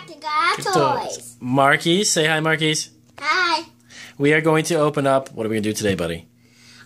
to toys. Marquise, say hi, Marquise. Hi. We are going to open up. What are we going to do today, buddy?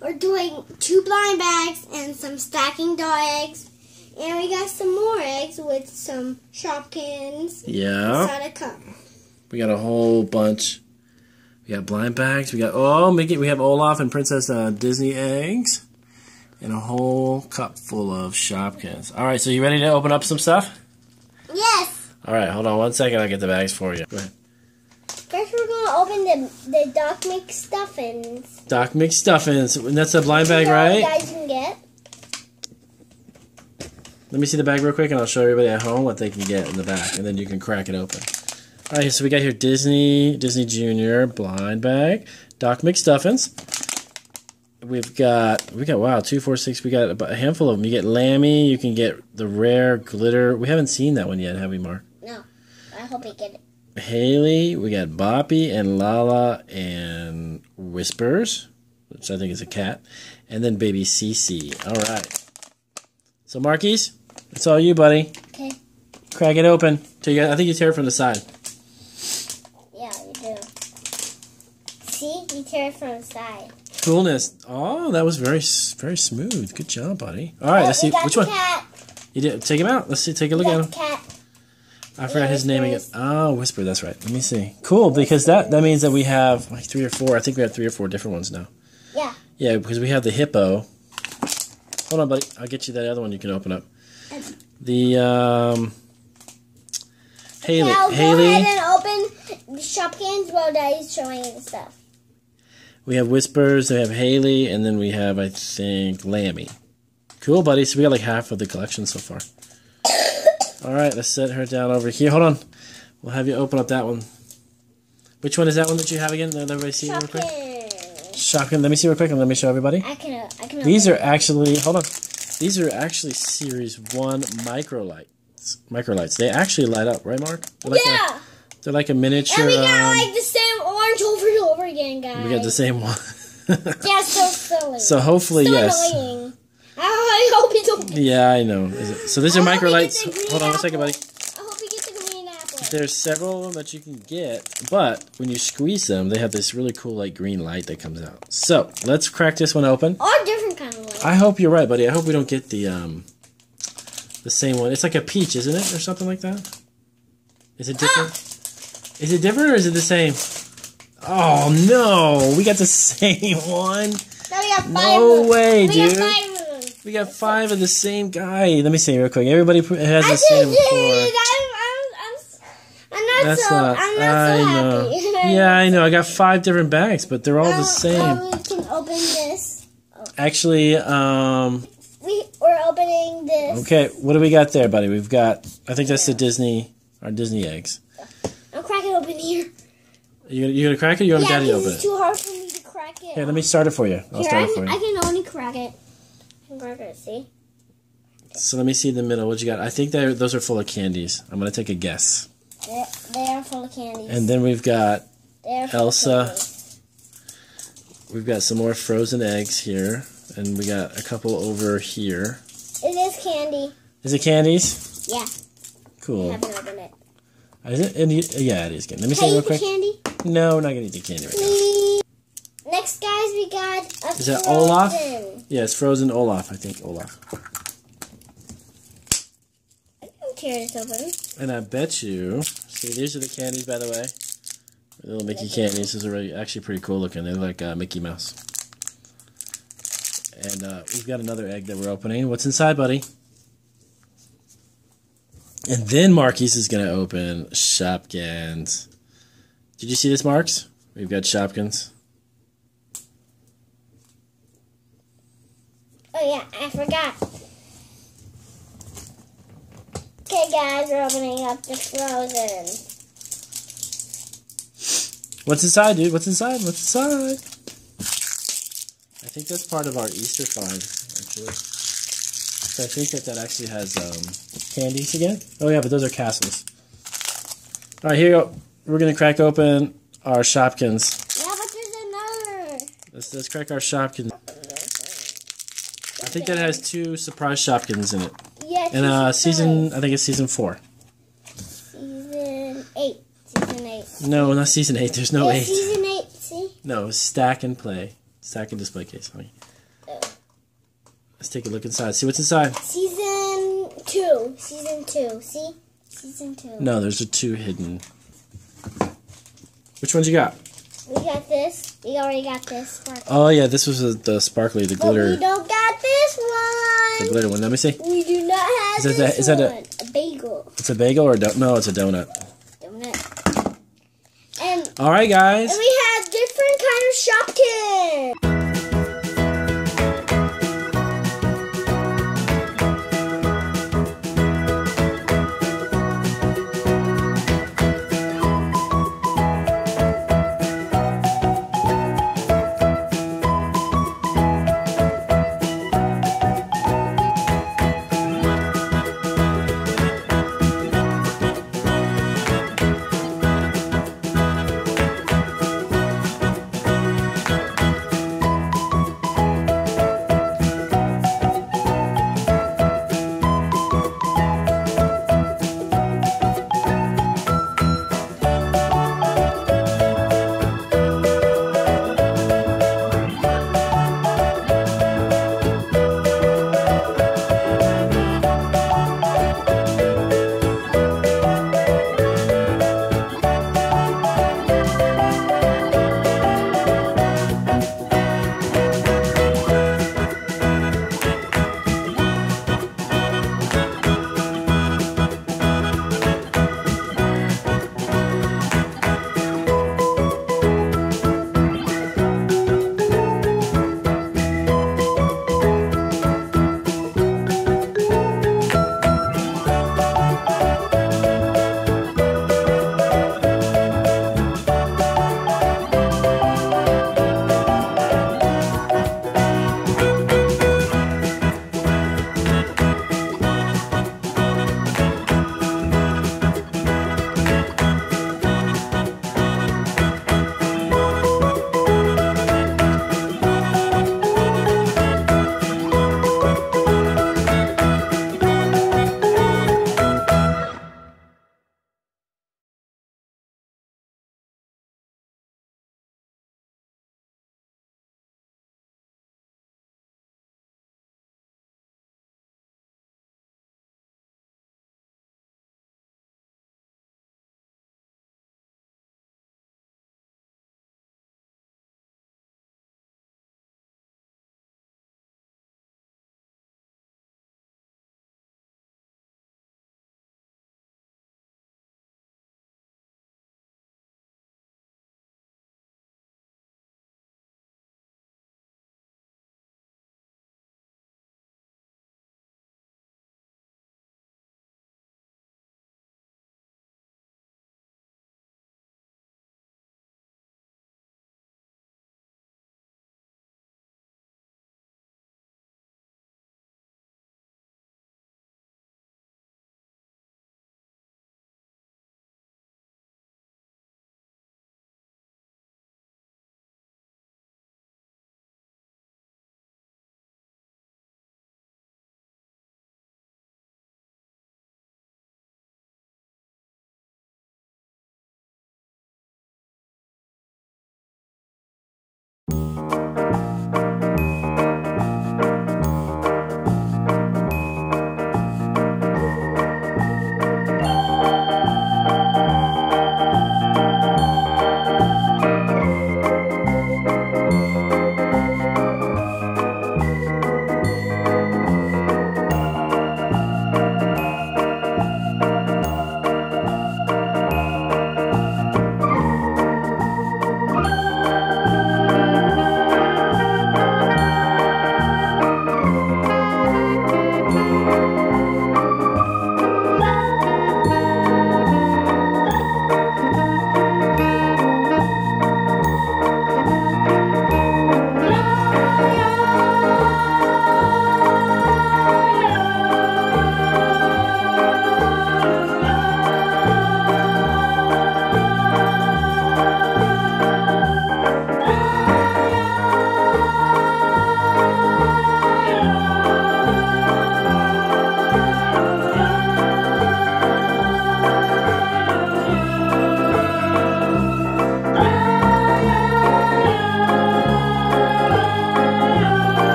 We're doing 2 blind bags and some stacking doll eggs. And we got some more eggs with some Shopkins inside a cup. We got a whole bunch. We got blind bags. We got, Mickey. We have Olaf and Princess Disney eggs. And a whole cup full of Shopkins. All right, so you ready to open up some stuff? Yes. All right, hold on 1 second. I'll get the bags for you. Go ahead. First, we're going to open the Doc McStuffins. Doc McStuffins. And that's a blind bag, right? You guys can get. Let me see the bag real quick, and I'll show everybody at home what they can get in the back, and then you can crack it open. All right, so we got here Disney Junior blind bag, Doc McStuffins. We got wow, 2, 4, 6. We got a handful of them. You get Lammy. You can get the rare glitter. We haven't seen that one yet, have we, Mark? No, I hope we get it. Haley. We got Boppy and Lala and Whispers, which I think is a cat, and then baby Cece. All right. So Marquise, it's all you, buddy. Okay. Crack it open. I think you tear it from the side. Yeah, you do. See, you tear it from the side. Coolness. Oh, that was very smooth. Good job, buddy. All right, let's see which one. Cat. You did. Take him out. Let's see. Take a look at him. Cat. I forgot his name again. Oh, Whisper. That's right. Let me see. Cool, because that means that we have like 3 or 4. I think we have 3 or 4 different ones now. Yeah. Yeah, because we have the hippo. Hold on, buddy. I'll get you that other one you can open up. The Haley. Now Haley. go ahead and open the Shopkins while Daddy's showing you the stuff. We have Whispers, we have Haley, and then we have, I think, Lammy. Cool, buddy. So we got like half of the collection so far. All right, let's set her down over here. Hold on. We'll have you open up that one. Which one is that one that you have again? Let everybody see real quick. Shopkins. Let me see real quick and let me show everybody. I can These are actually, hold on. These are actually Series 1 microlights. They actually light up, right, Mark? Yeah. They're like a miniature. And we got like the same orange over and over again, guys. We got the same one. Yeah, so silly. So hopefully, so yes. Annoying. I hope it's okay. Yeah, I know. So these are microlights. Hold on 1 second, buddy. I hope you get the green apple. There's several of them that you can get, but when you squeeze them, they have this really cool like green light that comes out. So let's crack this one open. Or different kind of light. I hope you're right, buddy. I hope we don't get the same one. It's like a peach, isn't it, or something like that? Is it different? Is it different or is it the same? Oh no, we got the same one. Now we got 5 No way, dude. Got 5 of them. We got 5 of the same guy. Let me see real quick. Everybody has the same 4. I'm not so happy. Yeah, I know. I got 5 different bags, but they're all the same. We can open this. Actually, we're opening this. Okay, what do we got there, buddy? We've got, I think that's our Disney eggs. I'll crack it open here. You gonna crack it or you want Daddy to open it? It's too hard for me to crack it. Here, let me start it for you. I'll start it for you. I can only crack it. I can crack it, see? So let me see the middle. What you got? I think those are full of candies. I'm gonna take a guess. They are full of candies. And then we've got Elsa. We've got some more frozen eggs here. And we got a couple over here. It is candy. Is it candies? Yeah. Cool. I haven't opened it. Is it? Yeah, it is candy. Let me see real quick. Candy? No, we're not gonna eat the candy right now. Next, guys, we got Is that Olaf? Yeah, it's frozen Olaf, I think. Olaf. I can tear this open. And I bet you... See, these are the candies, by the way. Little Mickey candies. These are actually pretty cool looking. They look like Mickey Mouse. And we've got another egg that we're opening. What's inside, buddy? And then Marquise is going to open Shopkins. Did you see this, Marks? We've got Shopkins. Oh, yeah, I forgot. Okay, guys, we're opening up the frozen. What's inside, dude? What's inside? What's inside? I think that's part of our Easter find, actually. So I think that actually has candies again. Oh, yeah, but those are castles. All right, here you go. We're going to crack open our Shopkins. Yeah, but there's another. Let's crack our Shopkins. I think that has 2 surprise Shopkins in it. Yeah, and I think it's season 4. Season 8. No, not season 8. There's no 8. Season 8, see? No, stack and play. Stack and display case, honey. Oh. Let's take a look inside. See what's inside. Season 2. Season 2. See? Season 2. No, there's a 2 hidden. Which ones you got? We got this. We already got this. Sparkly. Oh, yeah, this was the sparkly, the glitter. But we don't got this one. The glitter one. Let me see. We do not have this one. A bagel. It's a bagel or a no, it's a donut. Donut. And all right, guys. And we have different kind of Shopkins.